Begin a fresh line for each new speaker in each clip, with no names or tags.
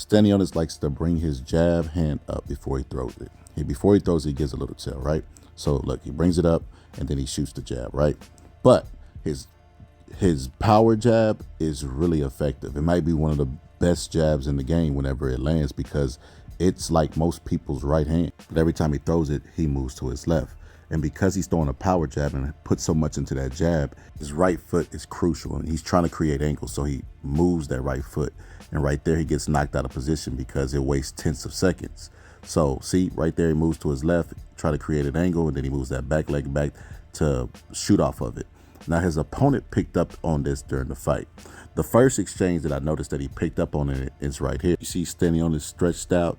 Stanionis likes to bring his jab hand up before he throws it. Before he throws it, he gives a little tail, right? So look, he brings it up and then he shoots the jab, right? But his power jab is really effective. It might be one of the best jabs in the game whenever it lands because it's like most people's right hand. But every time he throws it, he moves to his left. And because he's throwing a power jab and puts so much into that jab, his right foot is crucial. And he's trying to create angles, so he moves that right foot. And right there, he gets knocked out of position because it wastes tenths of seconds. So see, right there, he moves to his left, try to create an angle, and then he moves that back leg back to shoot off of it. Now, his opponent picked up on this during the fight. The first exchange that I noticed that he picked up on it is right here. You see Stanionis stretched out,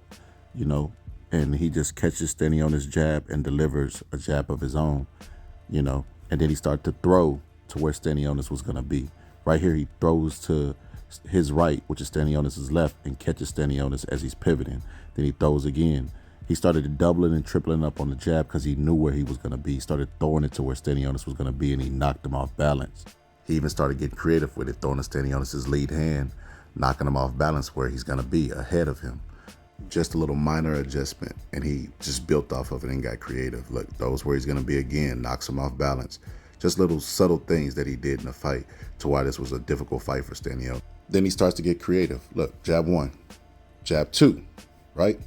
you know, and he just catches Stanionis' jab and delivers a jab of his own, you know, and then he started to throw to where Stanionis was going to be. Right here, he throws to his right, which is Stanionis' left, and catches Stanionis as he's pivoting. Then he throws again. He started doubling and tripling up on the jab because he knew where he was going to be. He started throwing it to where Stanionis was going to be, and he knocked him off balance. He even started getting creative with it, throwing to Stanionis' lead hand, knocking him off balance where he's going to be ahead of him. Just a little minor adjustment, and he just built off of it and got creative. Look, those where he's going to be again, knocks him off balance. Just little subtle things that he did in the fight to why this was a difficult fight for Stanionis. Then he starts to get creative. Look, jab one, jab two, right?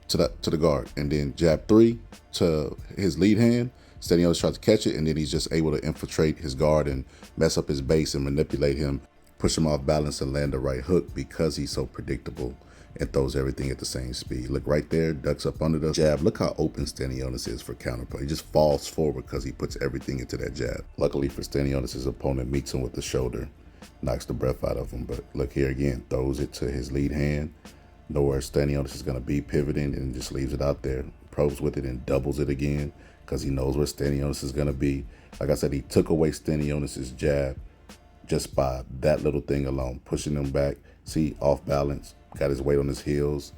To the guard, and then jab three to his lead hand. Stanionis tries to catch it, and then he's just able to infiltrate his guard and mess up his base and manipulate him, push him off balance and land the right hook because he's so predictable and throws everything at the same speed. Look right there, ducks up under the jab. Look how open Stanionis is for counterplay. He just falls forward because he puts everything into that jab. Luckily for Stanionis, his opponent meets him with the shoulder, knocks the breath out of him. But look here again, throws it to his lead hand. Know where Stanionis is going to be pivoting and just leaves it out there, probes with it and doubles it again because he knows where Stanionis is going to be. Like I said, he took away Stanionis' jab just by that little thing alone, pushing him back. See, off balance, got his weight on his heels,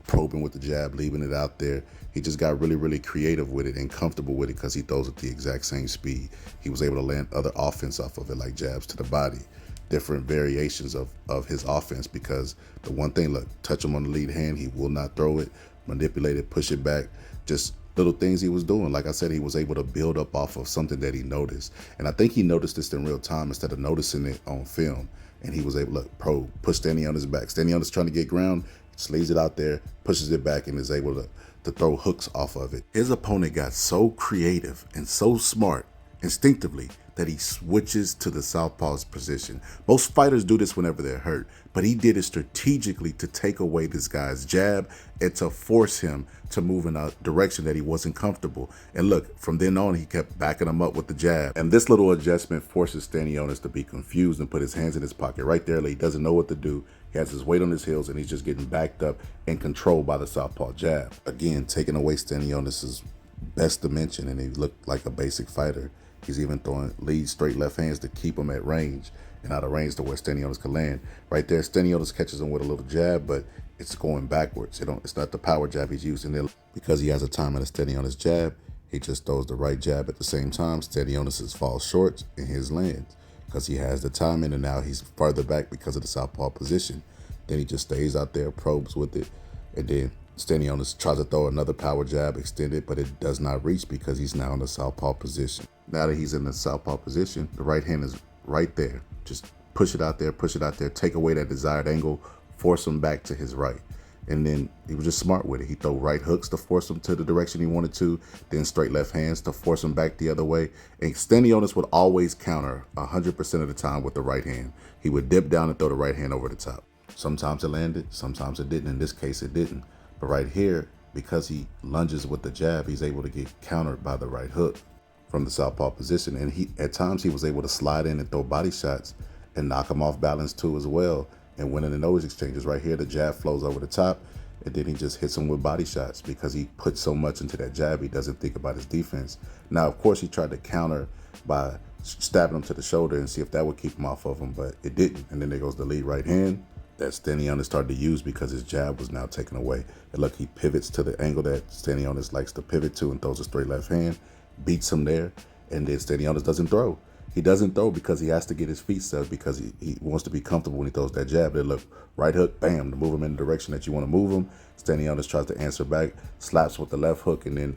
probing with the jab, leaving it out there. He just got really, really creative with it and comfortable with it because he throws at the exact same speed. He was able to land other offense off of it, like jabs to the body, different variations of his offense, because the one thing, look, touch him on the lead hand, he will not throw it, manipulate it, push it back, just little things he was doing. Like I said, he was able to build up off of something that he noticed. And I think he noticed this in real time instead of noticing it on film. And he was able to push Stanionis back. Stanionis trying to get ground, just leaves it out there, pushes it back, and is able to throw hooks off of it. His opponent got so creative and so smart instinctively that he switches to the southpaw's position. Most fighters do this whenever they're hurt, but he did it strategically to take away this guy's jab and to force him to move in a direction that he wasn't comfortable. And look, from then on, he kept backing him up with the jab. And this little adjustment forces Stanionis to be confused and put his hands in his pocket right there. Like he doesn't know what to do. He has his weight on his heels, and he's just getting backed up and controlled by the southpaw jab. Again, taking away Stanionis' best dimension, and he looked like a basic fighter. He's even throwing lead straight left hands to keep him at range and out of range to where Stanionis can land. Right there, Stanionis catches him with a little jab, but it's going backwards. It's not the power jab he's using there. Because he has a time at a Stanionis jab, he just throws the right jab at the same time. Stanionis falls short and his lands because he has the timing, and now he's farther back because of the southpaw position. Then he just stays out there, probes with it, and then Stanionis tries to throw another power jab, extended, but it does not reach because he's now in the southpaw position. Now that he's in the southpaw position, the right hand is right there. Just push it out there, take away that desired angle, force him back to his right. And then he was just smart with it. He threw right hooks to force him to the direction he wanted to, then straight left hands to force him back the other way. And Stanionis would always counter 100% of the time with the right hand. He would dip down and throw the right hand over the top. Sometimes it landed, sometimes it didn't. In this case, it didn't. But right here, because he lunges with the jab, he's able to get countered by the right hook from the southpaw position. And at times he was able to slide in and throw body shots and knock him off balance too as well. And winning in those exchanges, right here, the jab flows over the top, and then he just hits him with body shots because he put so much into that jab, he doesn't think about his defense. Now, of course, he tried to counter by stabbing him to the shoulder and see if that would keep him off of him, but it didn't. And then there goes the lead right hand that Stanionis started to use because his jab was now taken away. And look, he pivots to the angle that Stanionis likes to pivot to and throws a straight left hand, beats him there, and then Stanionis doesn't throw. He doesn't throw because he has to get his feet set because he wants to be comfortable when he throws that jab. They look, right hook, bam, to move him in the direction that you want to move him. Stanionis tries to answer back, slaps with the left hook and then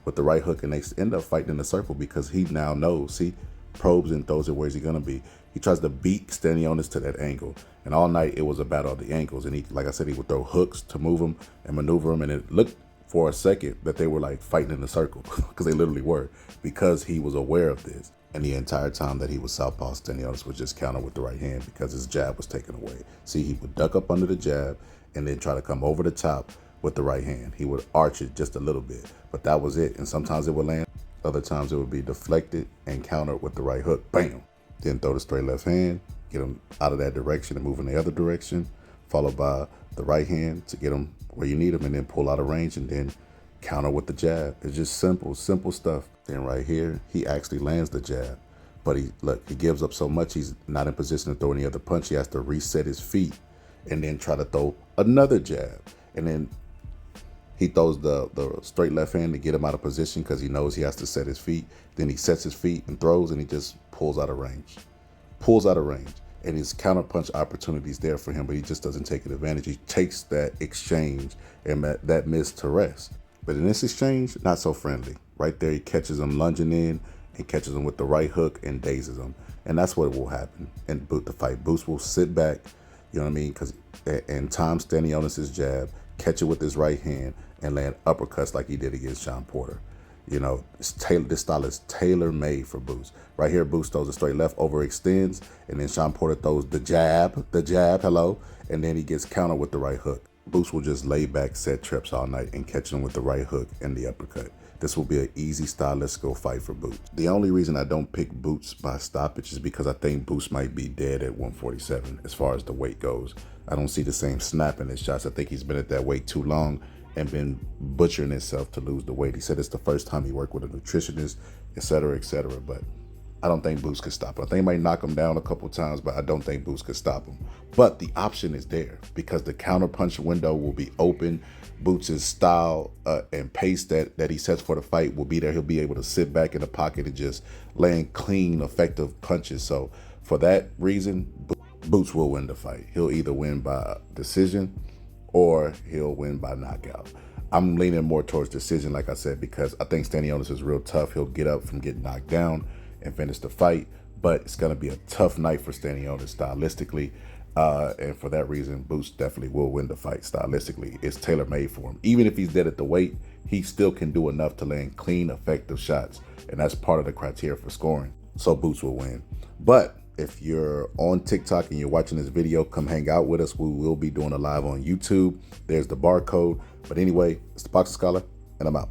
with the right hook, and they end up fighting in the circle because he now knows, see, probes and throws it where's he going to be. He tries to beat Stanionis to that angle. And all night it was a battle of the angles. And he, like I said, he would throw hooks to move him and maneuver him. And it looked for a second that they were like fighting in the circle because they literally were, because he was aware of this. And the entire time that he was southpaw, Stanionis would just counter with the right hand because his jab was taken away. See, he would duck up under the jab and then try to come over the top with the right hand. He would arch it just a little bit, but that was it. And sometimes it would land. Other times it would be deflected and countered with the right hook. Bam! Then throw the straight left hand, get him out of that direction and move in the other direction, followed by the right hand to get him where you need him, and then pull out of range and then counter with the jab. It's just simple stuff. Then right here, he actually lands the jab. But he gives up so much, he's not in position to throw any other punch. He has to reset his feet and then try to throw another jab. And then he throws the straight left hand to get him out of position because he knows he has to set his feet. Then he sets his feet and throws, and he just pulls out of range. And his counter punch opportunity is there for him, but he just doesn't take advantage. He takes that exchange and that miss to rest. But in this exchange, not so friendly. Right there, he catches him lunging in and catches him with the right hook and dazes him. And that's what will happen in the fight. Boots will sit back, you know what I mean? And time Stanionis' jab, catch it with his right hand, and land uppercuts like he did against Sean Porter. You know, this style is tailor-made for Boots. Right here, Boots throws a straight left, overextends, and then Sean Porter throws the jab, hello, and then he gets countered with the right hook. Boots will just lay back, set trips all night, and catch him with the right hook and the uppercut. This will be an easy stylistical fight for Boots. The only reason I don't pick Boots by stoppage is because I think Boots might be dead at 147 as far as the weight goes. I don't see the same snap in his shots. I think he's been at that weight too long and been butchering himself to lose the weight. He said it's the first time he worked with a nutritionist, et cetera, but I don't think Boots could stop him. I think he might knock him down a couple times, but I don't think Boots could stop him. But the option is there because the counter punch window will be open. Boots' style and pace that he sets for the fight will be there. He'll be able to sit back in the pocket and just land clean, effective punches. So for that reason, Boots will win the fight. He'll either win by decision or he'll win by knockout. I'm leaning more towards decision, like I said, because I think Stanionis is real tough. He'll get up from getting knocked down and finish the fight, but it's going to be a tough night for Stanionis stylistically. And for that reason, Boots definitely will win the fight stylistically. It's tailor-made for him. Even if he's dead at the weight, he still can do enough to land clean, effective shots. And that's part of the criteria for scoring. So Boots will win. But if you're on TikTok and you're watching this video, come hang out with us. We will be doing a live on YouTube. There's the barcode. But anyway, it's the Boxing Scholar, and I'm out.